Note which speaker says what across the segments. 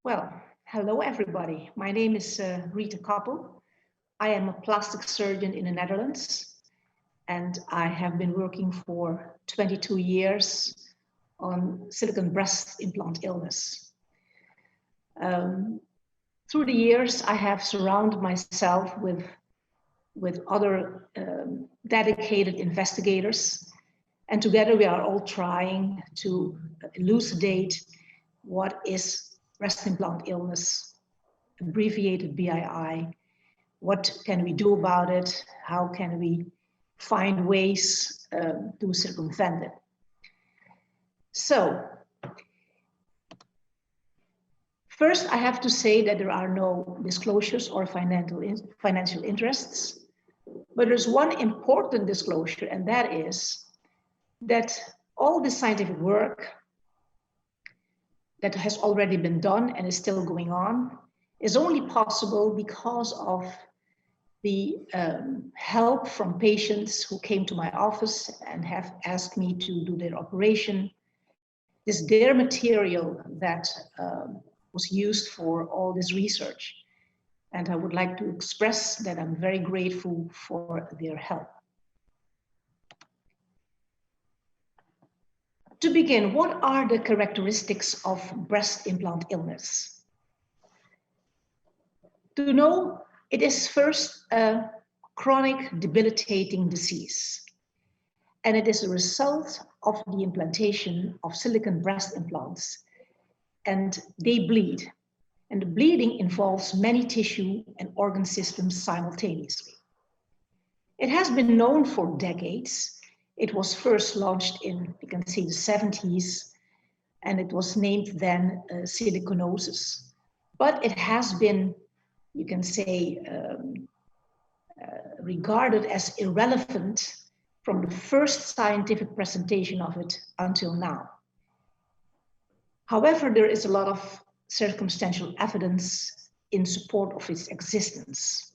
Speaker 1: Well, hello everybody. My name is Rita Kappel. I am a plastic surgeon in the Netherlands, and I have been working for 22 years on silicone breast implant illness. Through the years, I have surrounded myself with other dedicated investigators, and together we are all trying to elucidate what is breast implant illness, abbreviated BII. What can we do about it? How can we find ways to circumvent it? So, first I have to say that there are no disclosures or financial interests, but there's one important disclosure, and that is that all the scientific work that has already been done and is still going on is only possible because of the help from patients who came to my office and have asked me to do their operation. This their material that was used for all this research. And I would like to express that I'm very grateful for their help. To begin, what are the characteristics of breast implant illness? To know, it is first a chronic debilitating disease, and it is a result of the implantation of silicone breast implants, and they bleed. And the bleeding involves many tissue and organ systems simultaneously. It has been known for decades. It was first launched in, you can see, the 70s, and it was named then siliconosis. But it has been, you can say, regarded as irrelevant from the first scientific presentation of it until now. However, there is a lot of circumstantial evidence in support of its existence.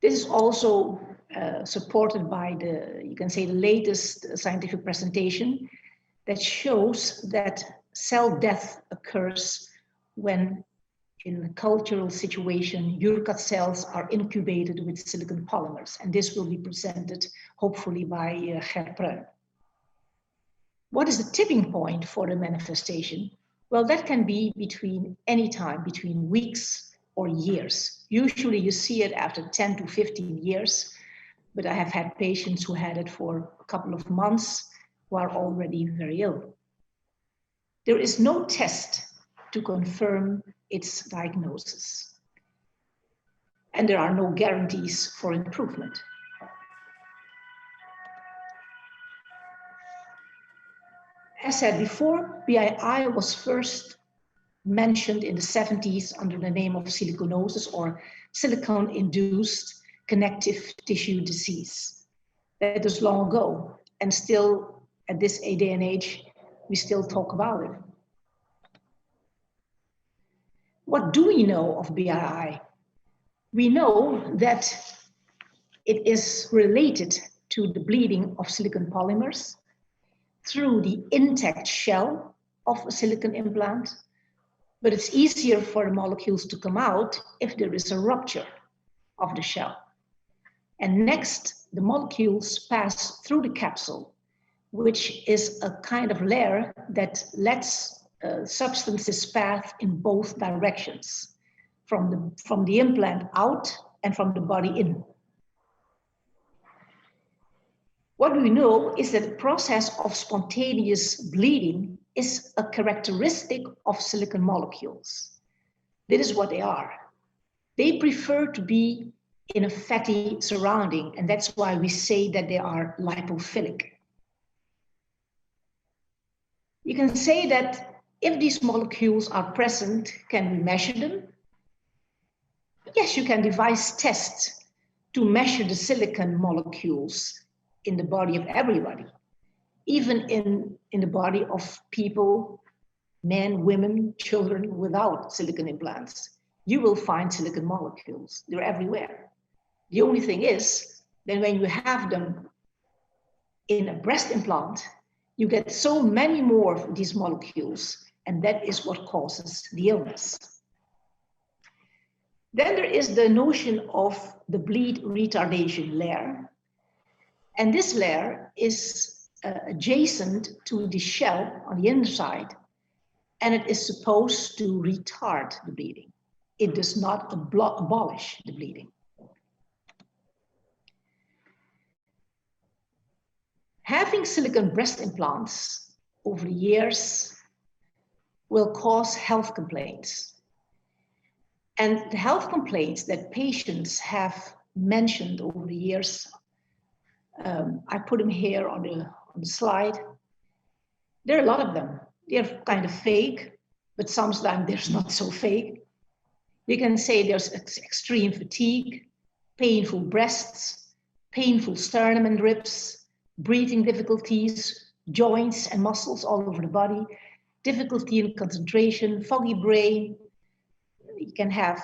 Speaker 1: This is also supported by the, you can say, the latest scientific presentation that shows that cell death occurs when, in a cultural situation, Jurkat cells are incubated with silicon polymers. And this will be presented, hopefully, by Ger Pruin. What is the tipping point for the manifestation? Well, that can be between any time, between weeks or years. Usually you see it after 10 to 15 years, but I have had patients who had it for a couple of months who are already very ill. There is no test to confirm its diagnosis, and there are no guarantees for improvement. As said before, BII was first mentioned in the 70s under the name of siliconosis, or silicone-induced connective tissue disease. That is long ago, and still at this day and age, we still talk about it. What do we know of BII? We know that it is related to the bleeding of silicon polymers through the intact shell of a silicon implant, but it's easier for the molecules to come out if there is a rupture of the shell. And next, the molecules pass through the capsule, which is a kind of layer that lets substances pass in both directions, from the implant out and from the body in. What we know is that the process of spontaneous bleeding is a characteristic of silicon molecules. This is what they are. They prefer to be in a fatty surrounding, and that's why we say that they are lipophilic. You can say that if these molecules are present, can we measure them? Yes, you can devise tests to measure the silicon molecules in the body of everybody, even in the body of people, men, women, children without silicon implants. You will find silicon molecules. They're everywhere. The only thing is that when you have them in a breast implant, You get so many more of these molecules, and that is what causes the illness. Then there is the notion of the bleed retardation layer. And this layer is adjacent to the shell on the inside, and it is supposed to retard the bleeding. It does not abolish the bleeding. Having silicone breast implants over the years will cause health complaints. And the health complaints that patients have mentioned over the years, I put them here on the slide. There are a lot of them. They're kind of fake, but sometimes they're not so fake. You can say there's extreme fatigue, painful breasts, painful sternum and ribs, breathing difficulties, joints and muscles all over the body, difficulty in concentration, foggy brain. You can have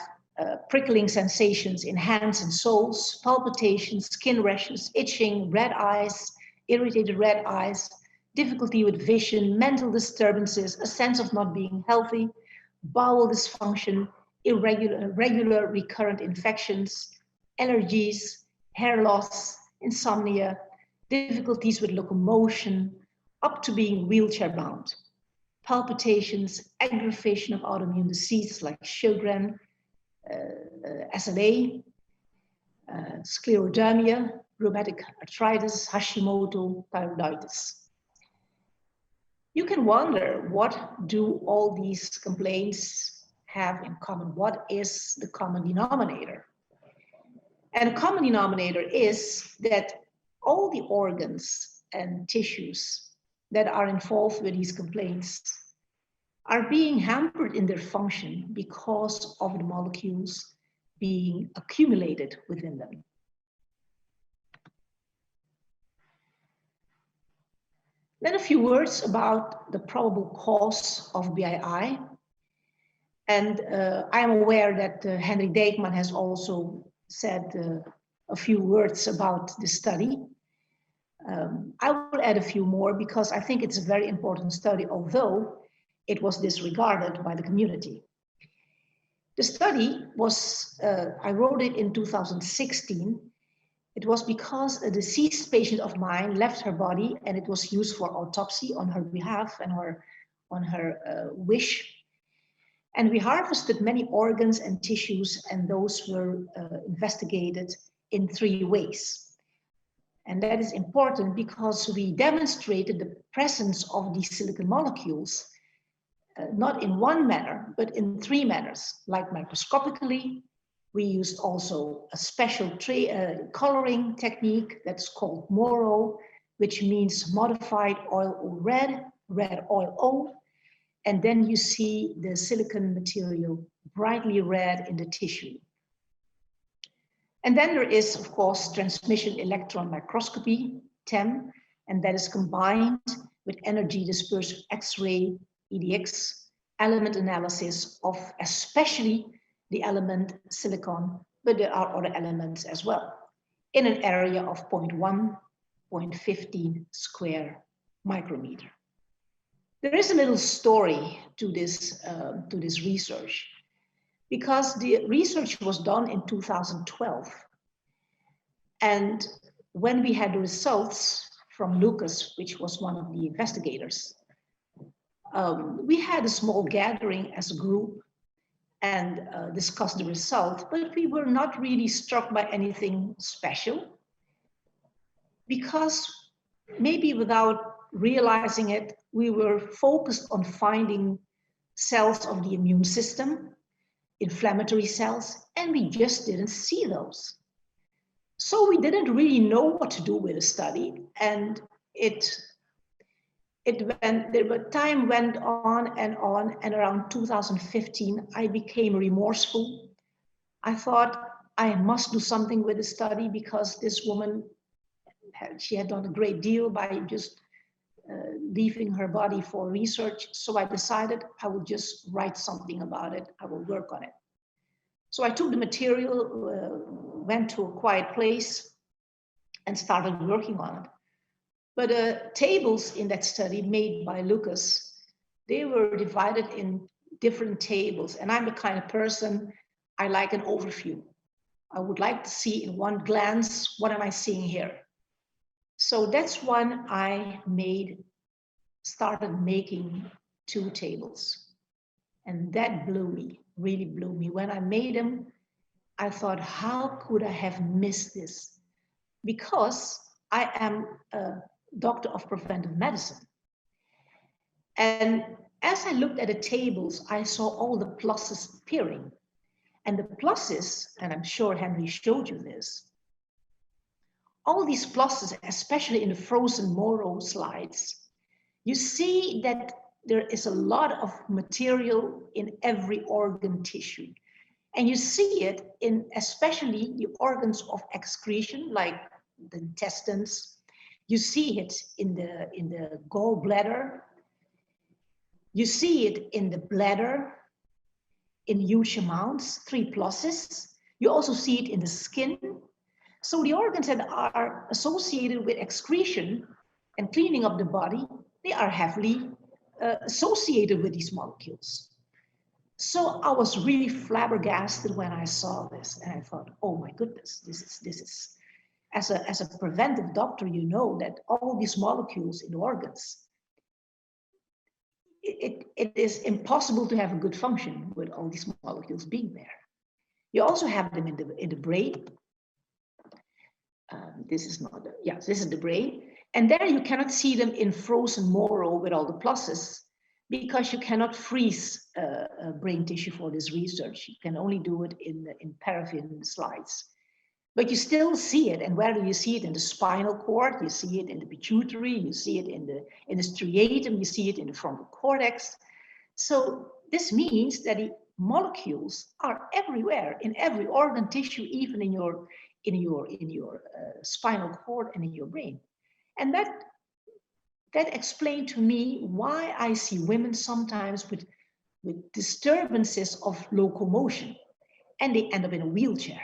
Speaker 1: prickling sensations in hands and soles, palpitations, skin rashes, itching, red eyes, irritated red eyes, difficulty with vision, mental disturbances, a sense of not being healthy, bowel dysfunction, irregular recurrent infections, allergies, hair loss, insomnia, difficulties with locomotion, up to being wheelchair bound, palpitations, aggravation of autoimmune diseases like Sjogren, SLA, sclerodermia, rheumatic arthritis, Hashimoto, thyroiditis. You can wonder, what do all these complaints have in common? What is the common denominator? And a common denominator is that all the organs and tissues that are involved with these complaints are being hampered in their function because of the molecules being accumulated within them. Then a few words about the probable cause of BII. And I am aware that Henry Dijkman has also said a few words about the study. I will add a few more because I think it's a very important study, although it was disregarded by the community. The study was, I wrote it in 2016. It was because a deceased patient of mine left her body and it was used for autopsy on her behalf and on her wish. And we harvested many organs and tissues, and those were investigated in 3 ways. And that is important because we demonstrated the presence of these silicon molecules, not in one manner, but in 3 manners, like microscopically. We used also a special coloring technique that's called MORO, which means modified oil O red oil O. And then you see the silicon material brightly red in the tissue. And then there is, of course, transmission electron microscopy, TEM, and that is combined with energy dispersive X-ray, EDX, element analysis of especially the element silicon, but there are other elements as well, in an area of 0.1, 0.15 square micrometer. There is a little story to this research, because the research was done in 2012. And when we had the results from Lucas, which was one of the investigators, we had a small gathering as a group and discussed the result, but we were not really struck by anything special, because maybe without realizing it, we were focused on finding cells of the immune system, inflammatory cells, and we just didn't see those. So we didn't really know what to do with the study, and time went on, and around 2015, I became remorseful. I thought I must do something with the study because this woman, she had done a great deal by just leaving her body for research. So I decided I would just write something about it. I will work on it. So I took the material, went to a quiet place and started working on it. But tables in that study made by Lucas, they were divided in different tables. And I'm the kind of person, I like an overview. I would like to see in one glance, what am I seeing here? So that's when I started making 2 tables. And that blew me, really blew me. When I made them, I thought, how could I have missed this? Because I am a doctor of preventive medicine. And as I looked at the tables, I saw all the pluses appearing. And the pluses, and I'm sure Henry showed you this, all these pluses, especially in the frozen Moro slides, you see that there is a lot of material in every organ tissue. And you see it in especially the organs of excretion, like the intestines. You see it in the gallbladder. You see it in the bladder in huge amounts, 3 pluses. You also see it in the skin. So the organs that are associated with excretion and cleaning up the body, they are heavily associated with these molecules. So I was really flabbergasted when I saw this, and I thought, oh my goodness, this is as a preventive doctor, you know that all these molecules in the organs, it is impossible to have a good function with all these molecules being there. You also have them in the brain. This is not the, yes, this is the brain. And there you cannot see them in frozen Moro with all the pluses, because you cannot freeze brain tissue for this research. You can only do it in paraffin slides. But you still see it. And where do you see it? In the spinal cord, you see it in the pituitary, you see it in the striatum, you see it in the frontal cortex. So this means that the molecules are everywhere, in every organ tissue, even in your spinal cord and in your brain. And that explained to me why I see women sometimes with disturbances of locomotion and they end up in a wheelchair.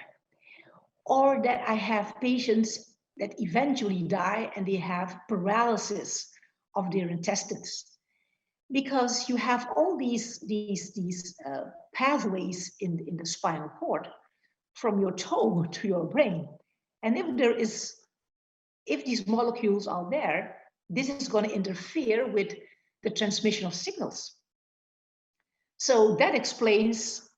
Speaker 1: Or that I have patients that eventually die and they have paralysis of their intestines. Because you have all these pathways in the spinal cord from your toe to your brain. And if these molecules are there, this is going to interfere with the transmission of signals. So that explains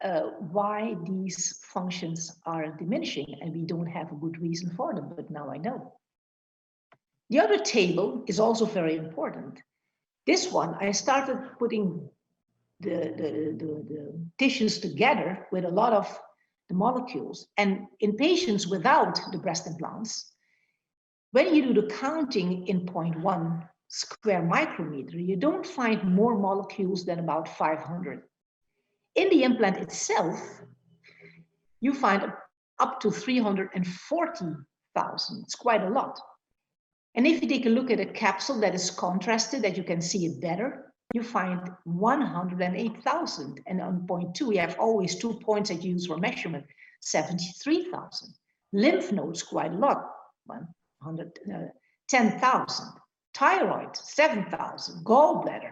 Speaker 1: why these functions are diminishing, and we don't have a good reason for them, but now I know. The other table is also very important. This one, I started putting the tissues together with a lot of the molecules. And in patients without the breast implants, when you do the counting in 0.1 square micrometer, you don't find more molecules than about 500. In the implant itself, you find up to 340,000. It's quite a lot. And if you take a look at a capsule that is contrasted, that you can see it better, you find 108,000. And on 0.2, you have always 2 points that you use for measurement, 73,000. Lymph nodes, quite a lot, 10,000. Thyroid, 7,000. Gallbladder,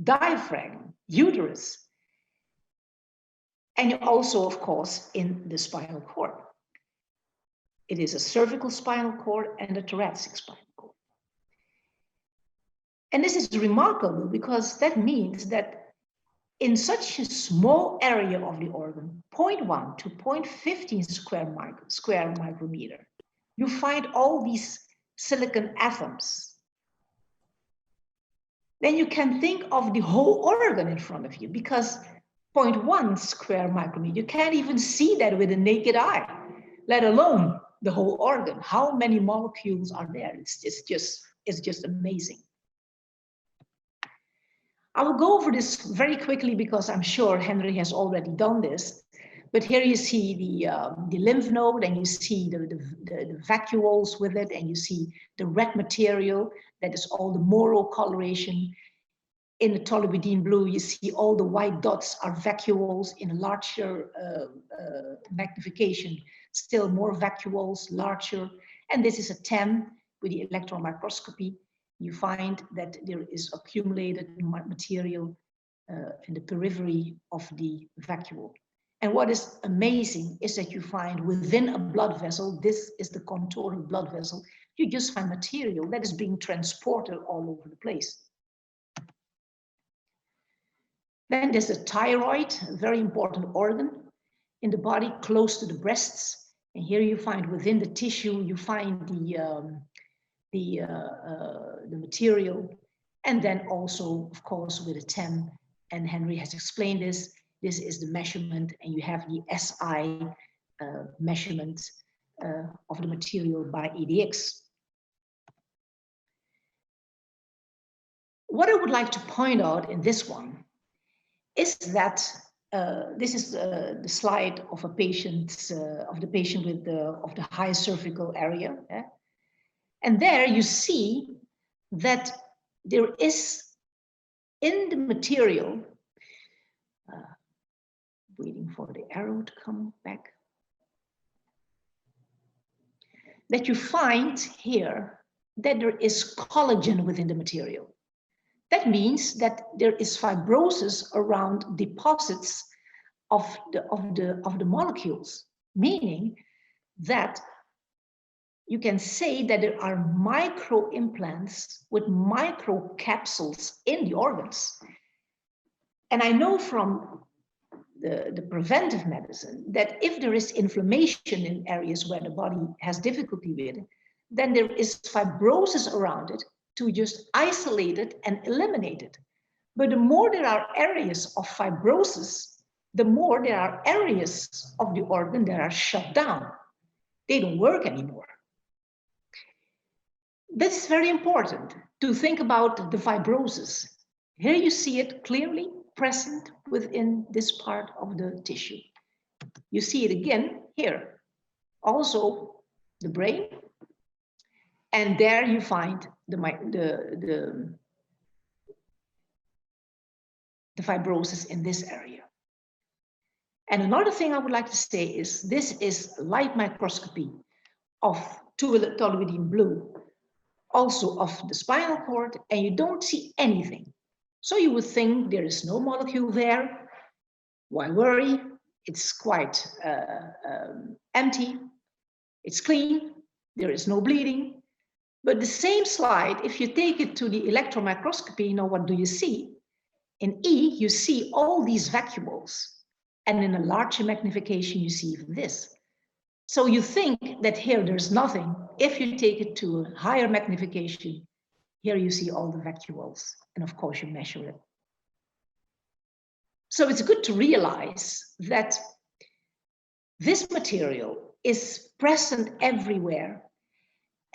Speaker 1: diaphragm, uterus. And also, of course, in the spinal cord. It is a cervical spinal cord and a thoracic spinal cord. And this is remarkable because that means that in such a small area of the organ, 0.1 to 0.15 square micrometer, you find all these silicon atoms. Then you can think of the whole organ in front of you, because 0.1 square micrometer, you can't even see that with the naked eye, let alone the whole organ. How many molecules are there? It's just amazing. I will go over this very quickly because I'm sure Henry has already done this. But here you see the lymph node, and you see the vacuoles with it, and you see the red material that is all the Moro coloration. In the toluidine blue, you see all the white dots are vacuoles. In a larger magnification, still more vacuoles, larger. And this is a 10 with the electron microscopy. you find that there is accumulated material in the periphery of the vacuole. And what is amazing is that you find within a blood vessel, this is the contour of blood vessel, you just find material that is being transported all over the place. Then there's the thyroid, a very important organ in the body, close to the breasts. And here you find within the tissue, you find the material. And then also, of course, with a TEM, and Henry has explained this, this is the measurement, and you have the SI measurement of the material by EDX. What I would like to point out in this one is that this is the slide of a patient, of the patient with the high cervical area. And there you see that there is in the material, waiting for the arrow to come back, that you find here that there is collagen within the material. That means that there is fibrosis around deposits of the molecules, meaning that you can say that there are micro implants with micro capsules in the organs. And I know from the preventive medicine that if there is inflammation in areas where the body has difficulty with it, then there is fibrosis around it to just isolate it and eliminate it. But the more there are areas of fibrosis, the more there are areas of the organ that are shut down. They don't work anymore. This is very important to think about the fibrosis. Here you see it clearly present within this part of the tissue. You see it again here. Also the brain. And there you find the fibrosis in this area. And another thing I would like to say is this is light microscopy of toluidine blue, also of the spinal cord, and you don't see anything. So you would think there is no molecule there. Why worry? It's quite empty. It's clean. There is no bleeding. But the same slide, if you take it to the electron microscopy, you know, what do you see? In E, you see all these vacuoles. And in a larger magnification, you see even this. So you think that here there's nothing. If you take it to a higher magnification, here you see all the vacuoles. And of course, you measure it. So it's good to realize that this material is present everywhere.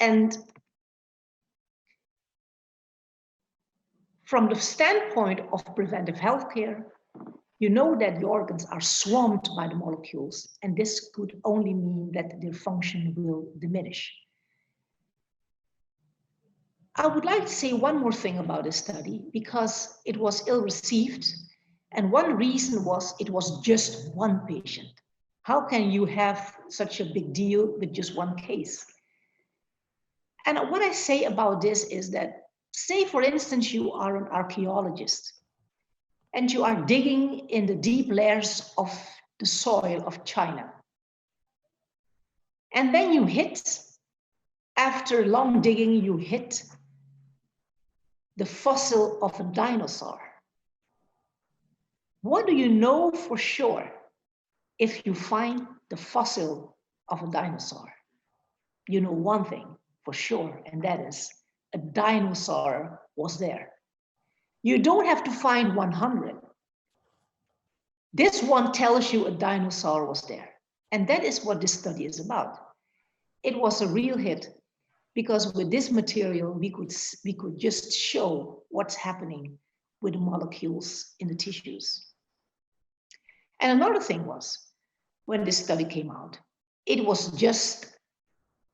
Speaker 1: And from the standpoint of preventive healthcare, you know that the organs are swamped by the molecules, and this could only mean that their function will diminish. I would like to say one more thing about this study, because it was ill received, and one reason was it was just one patient. How can you have such a big deal with just one case? And what I say about this is that, say, for instance, you are an archaeologist and you are digging in the deep layers of the soil of China. And then you hit, after long digging, you hit the fossil of a dinosaur. What do you know for sure if you find the fossil of a dinosaur? You know one thing for sure, and that is a dinosaur was there. You don't have to find 100. This one tells you a dinosaur was there. And that is what this study is about. It was a real hit because with this material, we could just show what's happening with the molecules in the tissues. And another thing was, when this study came out, it was just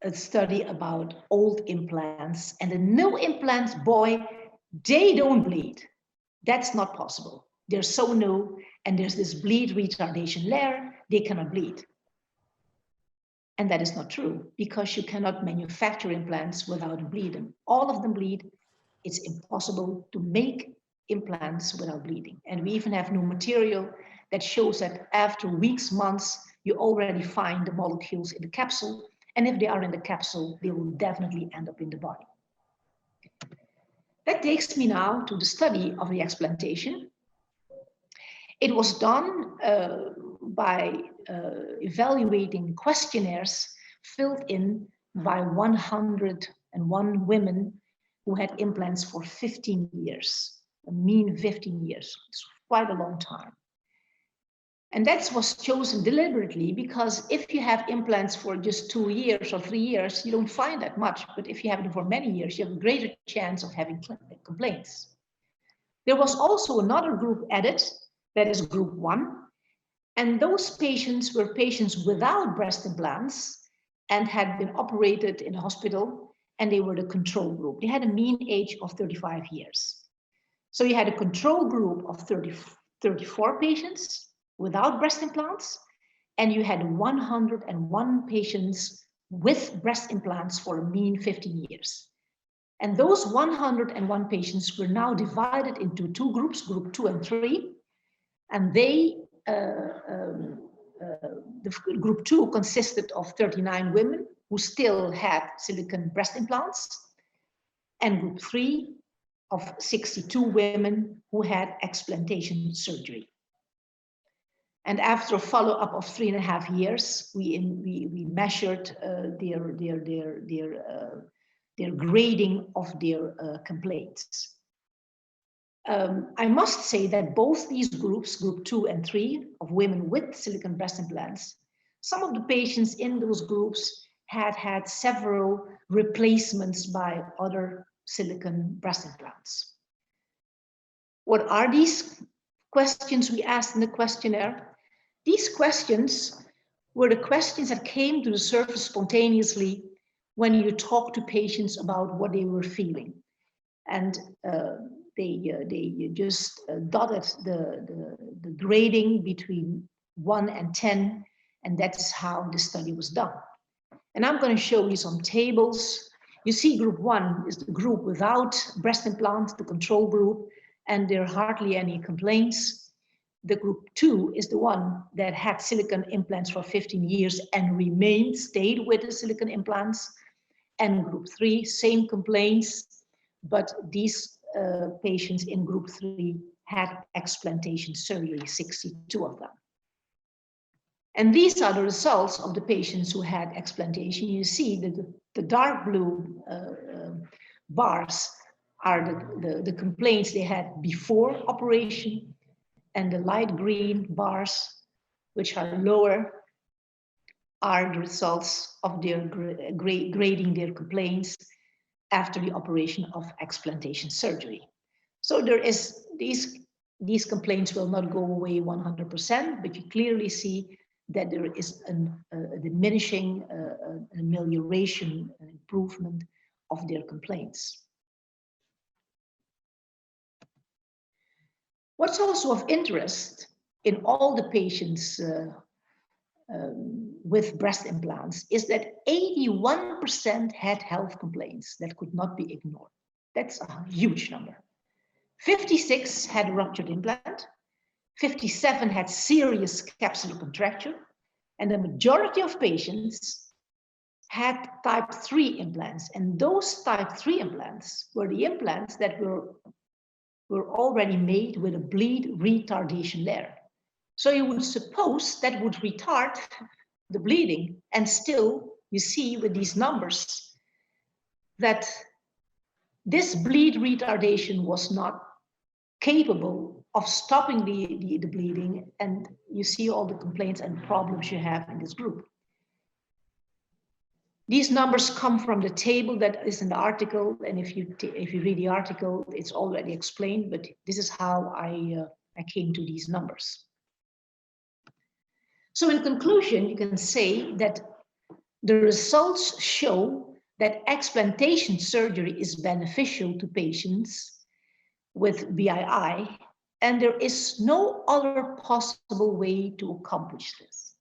Speaker 1: a study about old implants, and the new implants, boy, they don't bleed. That's not possible. They're so new, and there's this bleed retardation layer, they cannot bleed. And that is not true, because you cannot manufacture implants without bleeding. All of them bleed, it's impossible to make implants without bleeding. And we even have new material that shows that after weeks, months, you already find the molecules in the capsule. And if they are in the capsule, they will definitely end up in the body. That takes me now to the study of the explantation. It was done by evaluating questionnaires filled in by 101 women who had implants for 15 years, a mean 15 years. It's quite a long time. And that was chosen deliberately because if you have implants for just 2 years or 3 years, you don't find that much. But if you have them for many years, you have a greater chance of having complaints. There was also another group added, that is group 1. And those patients were patients without breast implants and had been operated in the hospital, and they were the control group. They had a mean age of 35 years. So you had a control group of 34 patients without breast implants, and you had 101 patients with breast implants for a mean 15 years. And those 101 patients were now divided into 2 groups, group 2 and 3. And they, the group 2 consisted of 39 women who still had silicone breast implants, and group 3 of 62 women who had explantation surgery. And after a follow-up of 3.5 years, we measured their grading of their complaints. I must say that both these groups, group 2 and 3, of women with silicone breast implants, some of the patients in those groups had several replacements by other silicone breast implants. What are these questions we asked in the questionnaire? These questions were the questions that came to the surface spontaneously when you talk to patients about what they were feeling. And they just dotted the grading between 1 and 10, and that's how the study was done. And I'm going to show you some tables. You see group 1 is the group without breast implants, the control group, and there are hardly any complaints. The group 2 is the one that had silicone implants for 15 years and stayed with the silicone implants. And group 3, same complaints, but these patients in group 3 had explantation surgery, 62 of them. And these are the results of the patients who had explantation. You see that the dark blue bars are the complaints they had before operation, and the light green bars, which are lower, are the results of their grading their complaints after the operation of explantation surgery. So there is these complaints will not go away 100%, but you clearly see that there is a diminishing, an amelioration, an improvement of their complaints. What's also of interest in all the patients with breast implants is that 81% had health complaints that could not be ignored. That's a huge number. 56 had ruptured implant, 57 had serious capsular contracture, and the majority of patients had type 3 implants. And those type 3 implants were the implants that were already made with a bleed retardation layer. So you would suppose that would retard the bleeding, and still you see with these numbers that this bleed retardation was not capable of stopping the bleeding, and you see all the complaints and problems you have in this group. These numbers come from the table that is in the article, and if you read the article, it's already explained, but this is how I came to these numbers. So in conclusion, you can say that the results show that explantation surgery is beneficial to patients with BII, and there is no other possible way to accomplish this.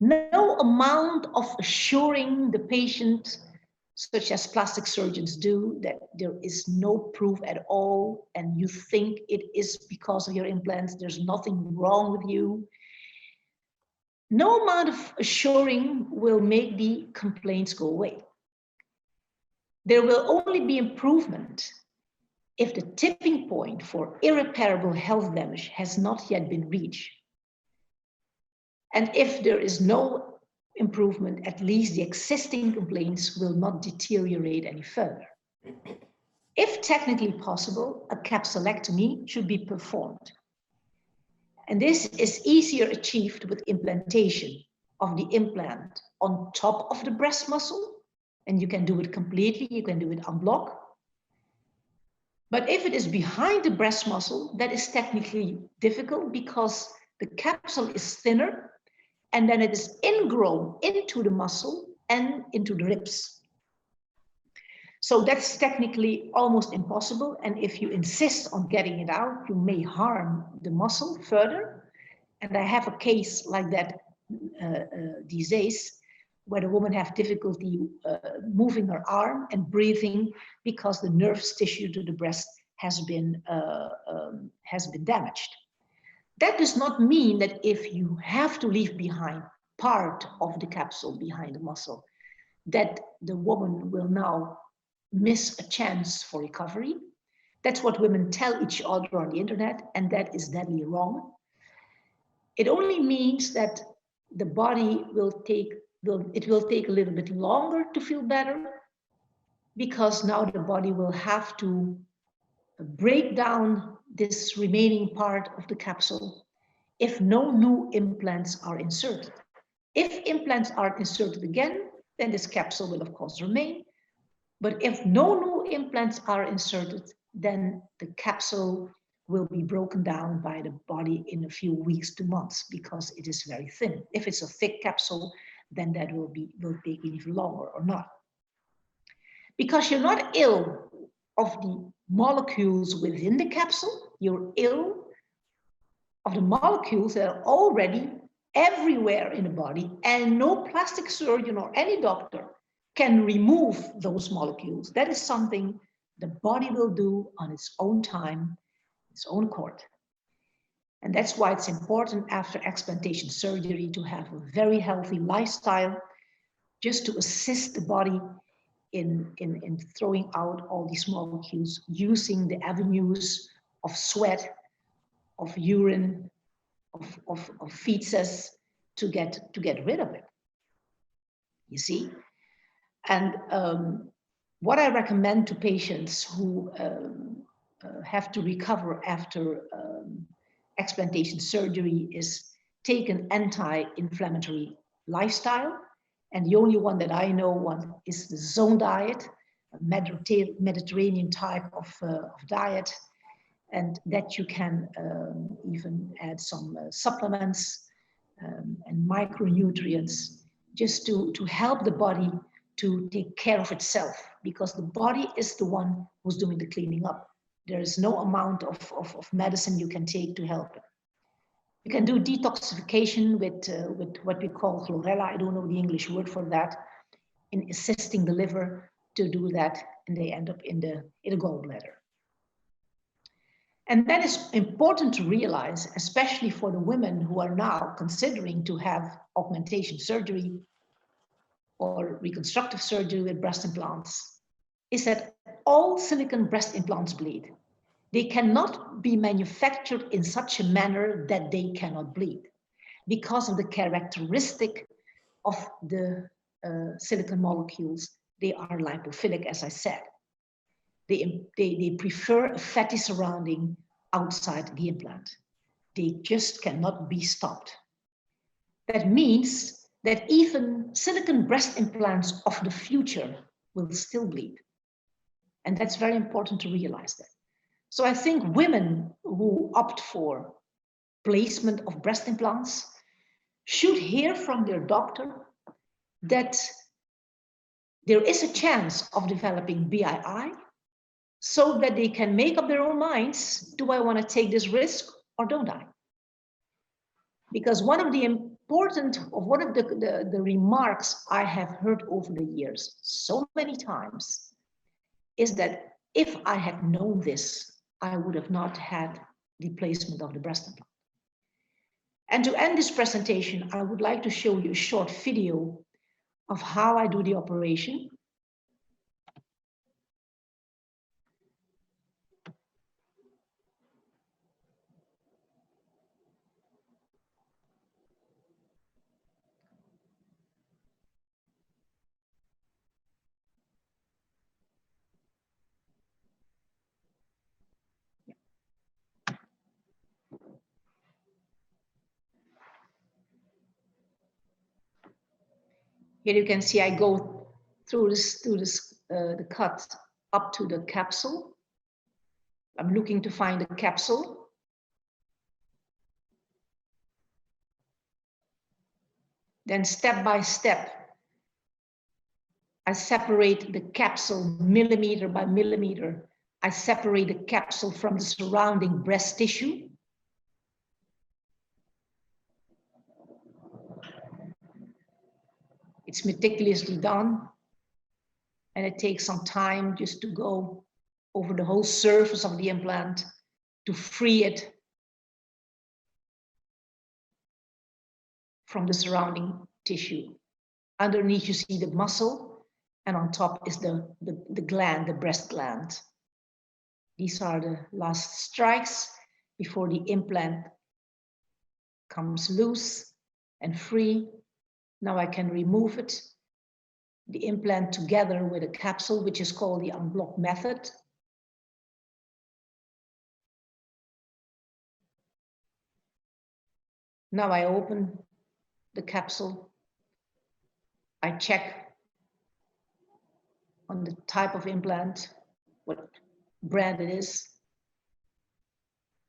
Speaker 1: No amount of assuring the patient's such as plastic surgeons do, that there is no proof at all, and you think it is because of your implants, there's nothing wrong with you. No amount of assuring will make the complaints go away. There will only be improvement if the tipping point for irreparable health damage has not yet been reached. And if there is no improvement, at least the existing complaints will not deteriorate any further. If technically possible, a capsulectomy should be performed. And this is easier achieved with implantation of the implant on top of the breast muscle. And you can do it completely, you can do it en bloc. But if it is behind the breast muscle, that is technically difficult because the capsule is thinner and then it is ingrown into the muscle and into the ribs. So that's technically almost impossible. And if you insist on getting it out, you may harm the muscle further. And I have a case like that these days, where the woman has difficulty moving her arm and breathing because the nervous tissue to the breast has been damaged. That does not mean that if you have to leave behind part of the capsule behind the muscle, that the woman will now miss a chance for recovery. That's what women tell each other on the internet, and that is deadly wrong. It only means that the body will take a little bit longer to feel better, because now the body will have to break down this remaining part of the capsule if no new implants are inserted. If implants are inserted again, then this capsule will of course remain. But if no new implants are inserted, then the capsule will be broken down by the body in a few weeks to months because it is very thin. If it's a thick capsule, then that will take even longer or not. Because you're not ill of the molecules within the capsule, you're ill of the molecules that are already everywhere in the body, and no plastic surgeon or any doctor can remove those molecules. That is something the body will do on its own time, its own accord. And that's why it's important after explantation surgery to have a very healthy lifestyle, just to assist the body in throwing out all these molecules, using the avenues of sweat, of urine, of feces to get rid of it. You see? And what I recommend to patients who have to recover after explantation surgery is take an anti-inflammatory lifestyle. And the only one that I know is the zone diet, a Mediterranean type of diet, and that you can even add some supplements and micronutrients just to help the body to take care of itself, because the body is the one who's doing the cleaning up. There is no amount of medicine you can take to help it. You can do detoxification with what we call chlorella. I don't know the English word for that, in assisting the liver to do that, and they end up in the gallbladder. And that is important to realize, especially for the women who are now considering to have augmentation surgery or reconstructive surgery with breast implants, is that all silicone breast implants bleed. They cannot be manufactured in such a manner that they cannot bleed because of the characteristic of the silicone molecules. They are lipophilic, as I said. They prefer a fatty surrounding outside the implant. They just cannot be stopped. That means that even silicone breast implants of the future will still bleed. And that's very important to realize that. So I think women who opt for placement of breast implants should hear from their doctor that there is a chance of developing BII, so that they can make up their own minds, do I want to take this risk or don't I? Because one of the important, or one of the remarks I have heard over the years so many times is that if I had known this, I would have not had the placement of the breast implant. And to end this presentation, I would like to show you a short video of how I do the operation. Here you can see I go through the cut up to the capsule. I'm looking to find the capsule. Then step by step, I separate the capsule millimeter by millimeter. I separate the capsule from the surrounding breast tissue. It's meticulously done, and it takes some time just to go over the whole surface of the implant to free it from the surrounding tissue. Underneath you see the muscle, and on top is the gland, the breast gland. These are the last strikes before the implant comes loose and free. Now I can remove it, the implant together with a capsule, which is called the unblock method. Now I open the capsule. I check on the type of implant, what brand it is,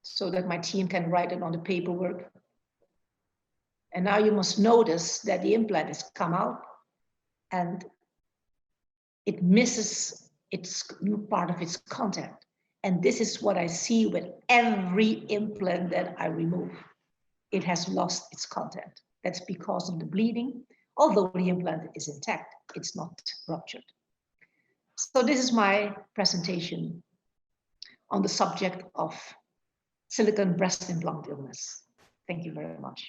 Speaker 1: so that my team can write it on the paperwork. And now you must notice that the implant has come out and it misses its part of its content. And this is what I see with every implant that I remove. It has lost its content. That's because of the bleeding. Although the implant is intact, it's not ruptured. So this is my presentation on the subject of silicone breast implant illness. Thank you very much.